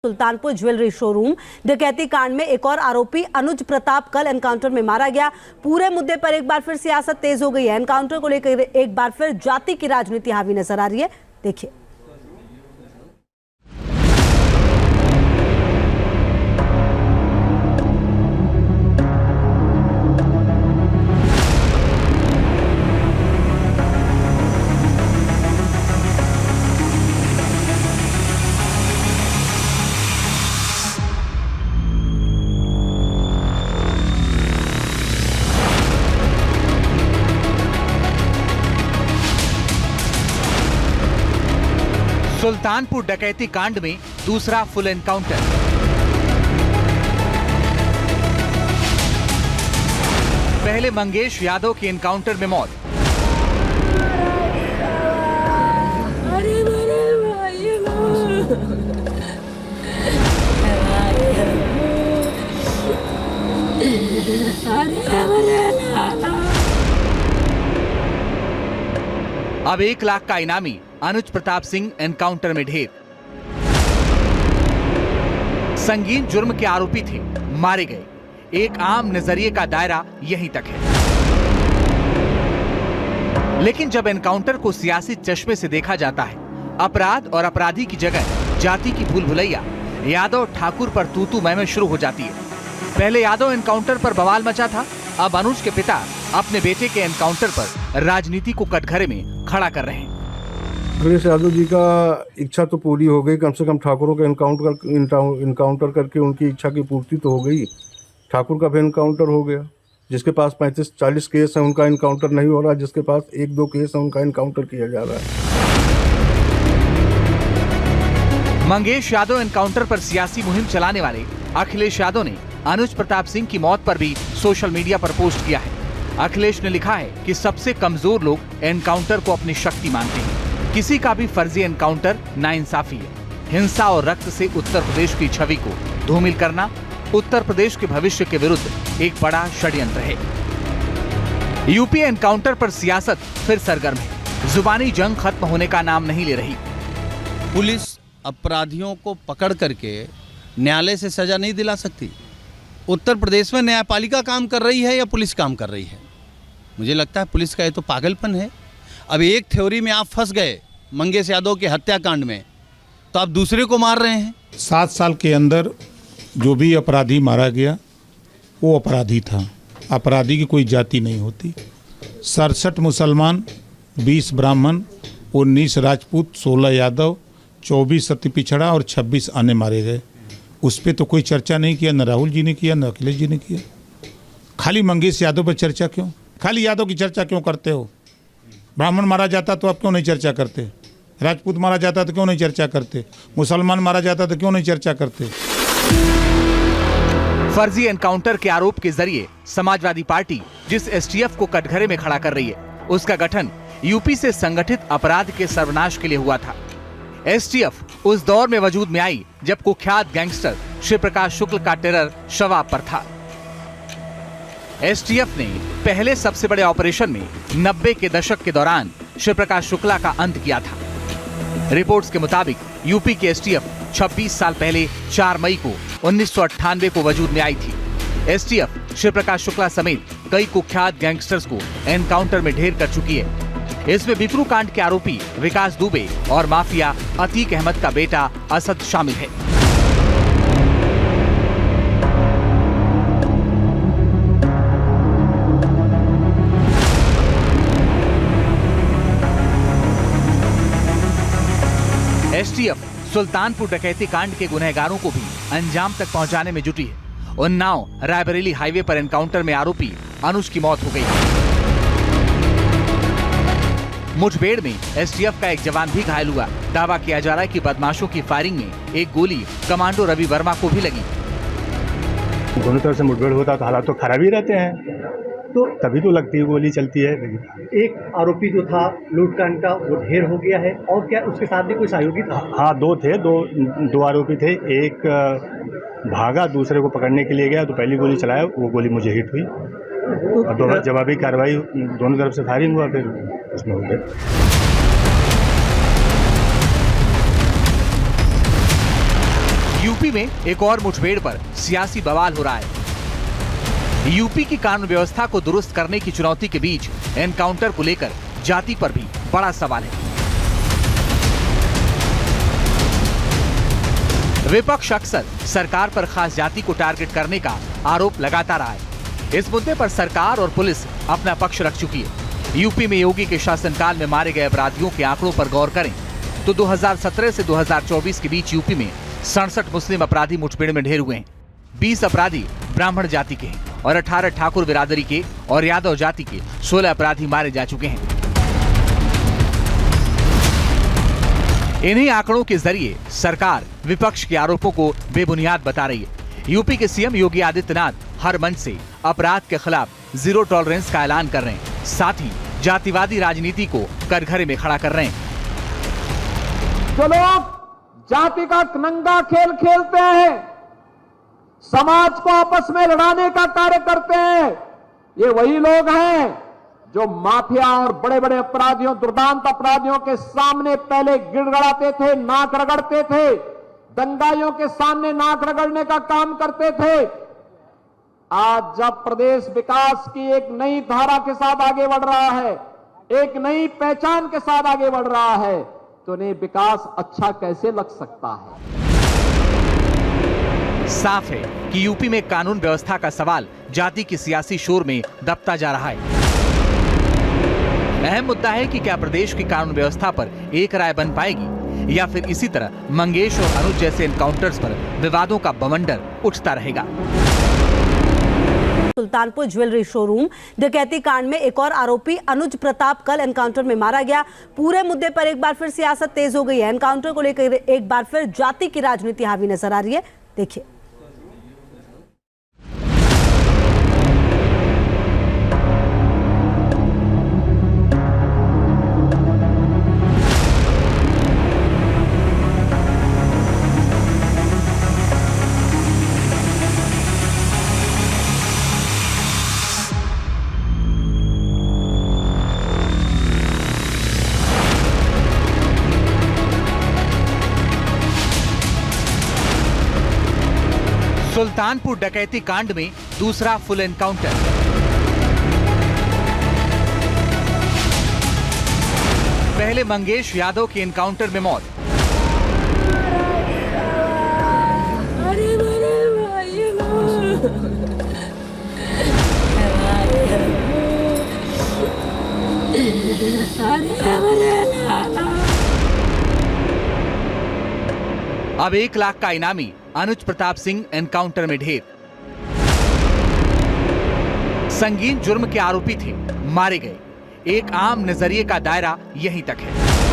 Sultanpur jewellery showroom डकैती कांड में एक और आरोपी अनुज प्रताप कल एनकाउंटर में मारा गया। पूरे मुद्दे पर एक बार फिर सियासत तेज हो गई है। एनकाउंटर को लेकर एक बार फिर जाति की राजनीति हावी नजर आ रही है। देखिए। सुल्तानपुर डकैती कांड में दूसरा फुल एनकाउंटर। पहले मंगेश यादव की एनकाउंटर में मौत। अब 1 लाख का इनामी अनुज प्रताप सिंह एनकाउंटर में ढेर। संगीन जुर्म के आरोपी थे, मारे गए। एक आम नजरिए का दायरा यहीं तक है, लेकिन जब एनकाउंटर को सियासी चश्मे से देखा जाता है, अपराध और अपराधी की जगह जाति की भूल भुलैया यादव ठाकुर पर तू मैं शुरू हो जाती है। पहले यादव एनकाउंटर पर बवाल मचा था, अब अनुज के पिता अपने बेटे के एनकाउंटर पर राजनीति को कटघरे में खड़ा कर रहे हैं। अखिलेश यादव जी का इच्छा तो पूरी हो गई, कम से कम ठाकुरों का इनकाउंटर करके उनकी इच्छा की पूर्ति तो हो गई। ठाकुर का भी इनकाउंटर हो गया। जिसके पास 35-40 केस है उनका इनकाउंटर नहीं हो रहा, जिसके पास 1-2 केस है उनका इनकाउंटर किया जा रहा है। मंगेश यादव एनकाउंटर पर सियासी मुहिम चलाने वाले अखिलेश यादव ने अनुज प्रताप सिंह की मौत पर भी सोशल मीडिया पर पोस्ट किया है। अखिलेश ने लिखा है कि सबसे कमजोर लोग एनकाउंटर को अपनी शक्ति मानते हैं। किसी का भी फर्जी एनकाउंटर नाइंसाफी है। हिंसा और रक्त से उत्तर प्रदेश की छवि को धूमिल करना उत्तर प्रदेश के भविष्य के विरुद्ध एक बड़ा षड्यंत्र है। यूपी एनकाउंटर पर सियासत फिर सरगर्म है। जुबानी जंग खत्म होने का नाम नहीं ले रही। पुलिस अपराधियों को पकड़ करके न्यायालय से सजा नहीं दिला सकती। उत्तर प्रदेश में न्यायपालिका काम कर रही है या पुलिस काम कर रही है? मुझे लगता है पुलिस का ये तो पागलपन है। अब एक थ्योरी में आप फंस गए मंगेश यादव के हत्याकांड में, तो आप दूसरे को मार रहे हैं। 7 साल के अंदर जो भी अपराधी मारा गया वो अपराधी था। अपराधी की कोई जाति नहीं होती। 67 मुसलमान, 20 ब्राह्मण, 19 राजपूत, 16 यादव, 24 अति पिछड़ा और 26 अन्य मारे गए। उस पर तो कोई चर्चा नहीं किया, न राहुल जी ने किया, न अखिलेश जी ने किया। खाली मंगेश यादव पर चर्चा क्यों? खाली यादव की चर्चा क्यों करते हो? ब्राह्मण मारा जाता तो आप क्यों नहीं चर्चा करते? राजपूत मारा जाता तो क्यों नहीं चर्चा करते? मुसलमान मारा जाता तो क्यों नहीं चर्चा करते? फर्जी एनकाउंटर के आरोप के जरिए समाजवादी पार्टी जिस एसटीएफ को कटघरे में खड़ा कर रही है, उसका गठन यूपी से संगठित अपराध के सर्वनाश के लिए हुआ था। एसटीएफ उस दौर में वजूद में आई जब कुख्यात गैंगस्टर शिव प्रकाश शुक्ल का टेरर शवाब पर था। एसटीएफ ने पहले सबसे बड़े ऑपरेशन में 90 के दशक के दौरान शिव प्रकाश शुक्ला का अंत किया था। रिपोर्ट्स के मुताबिक यूपी के एसटीएफ 26 साल पहले 4 मई को 1998 को वजूद में आई थी। एसटीएफ शिव प्रकाश शुक्ला समेत कई कुख्यात गैंगस्टर्स को एनकाउंटर में ढेर कर चुकी है। इसमें बिकरू कांड के आरोपी विकास दुबे और माफिया अतीक अहमद का बेटा असद शामिल है। एसटीएफ सुल्तानपुर डकैती कांड के गुनहगारों को भी अंजाम तक पहुंचाने में जुटी है। उन्नाव रायबरेली हाईवे पर एनकाउंटर में आरोपी अनुज की मौत हो गई। मुठभेड़ में एसटीएफ का एक जवान भी घायल हुआ। दावा किया जा रहा है कि बदमाशों की फायरिंग में एक गोली कमांडो रवि वर्मा को भी लगी। दोनों तरफ से मुठभेड़ होता तो हालात तो खराब ही रहते हैं, तो तभी तो लगती है गोली चलती है। एक आरोपी जो था लूटकांड का वो ढेर हो गया है, और क्या उसके साथ भी कोई सहयोगी था? हाँ, 2 थे, दो आरोपी थे। एक भागा, दूसरे को पकड़ने के लिए गया तो पहली गोली चलाया, वो गोली मुझे हिट हुई। और जवाबी कार्रवाई दोनों तरफ से फायरिंग हुआ, फिर उसमें हो गया। यूपी में एक और मुठभेड़ पर सियासी बवाल हो रहा है। यूपी की कानून व्यवस्था को दुरुस्त करने की चुनौती के बीच एनकाउंटर को लेकर जाति पर भी बड़ा सवाल है। विपक्ष अक्सर सरकार पर खास जाति को टारगेट करने का आरोप लगाता रहा है। इस मुद्दे पर सरकार और पुलिस अपना पक्ष रख चुकी है। यूपी में योगी के शासनकाल में मारे गए अपराधियों के आंकड़ों पर गौर करें तो 2017 से 2024 के बीच यूपी में 67 मुस्लिम अपराधी मुठभेड़ में ढेर हुए हैं। 20 अपराधी ब्राह्मण जाति के हैं और 18 ठाकुर बिरादरी के और यादव जाति के 16 अपराधी मारे जा चुके हैं। इन्हीं आंकड़ों के जरिए सरकार विपक्ष के आरोपों को बेबुनियाद बता रही है। यूपी के सीएम योगी आदित्यनाथ हर मंच से अपराध के खिलाफ जीरो टॉलरेंस का ऐलान कर रहे हैं, साथ ही जातिवादी राजनीति को कटघरे में खड़ा कर रहे हैं। जो लोग जाति का नंगा खेल खेलते हैं, समाज को आपस में लड़ाने का कार्य करते हैं, ये वही लोग हैं जो माफिया और बड़े बड़े अपराधियों, दुर्दांत अपराधियों के सामने पहले गिड़गड़ाते थे, नाक रगड़ते थे, दंगाइयों के सामने नाक रगड़ने का काम करते थे। आज जब प्रदेश विकास की एक नई धारा के साथ आगे बढ़ रहा है, एक नई पहचान के साथ आगे बढ़ रहा है, तो उन्हें विकास अच्छा कैसे लग सकता है? साफ है कि यूपी में कानून व्यवस्था का सवाल जाति की सियासी शोर में दबता जा रहा है। अहम मुद्दा है कि क्या प्रदेश की कानून व्यवस्था पर एक राय बन पाएगी या फिर इसी तरह मंगेश और अनुज जैसे एनकाउंटर्स पर विवादों का बवंडर उठता रहेगा। सुल्तानपुर ज्वेलरी शोरूम डकैती कांड में एक और आरोपी अनुज प्रताप कल एनकाउंटर में मारा गया। पूरे मुद्दे पर एक बार फिर सियासत तेज हो गई है। एनकाउंटर को लेकर एक बार फिर जाति की राजनीति हावी नजर आ रही है। देखिए। सुल्तानपुर डकैती कांड में दूसरा फुल एनकाउंटर। पहले मंगेश यादव की एनकाउंटर में मौत। अब 1 लाख का इनामी अनुज प्रताप सिंह एनकाउंटर में ढेर। संगीन जुर्म के आरोपी थे, मारे गए। एक आम नजरिए का दायरा यहीं तक है।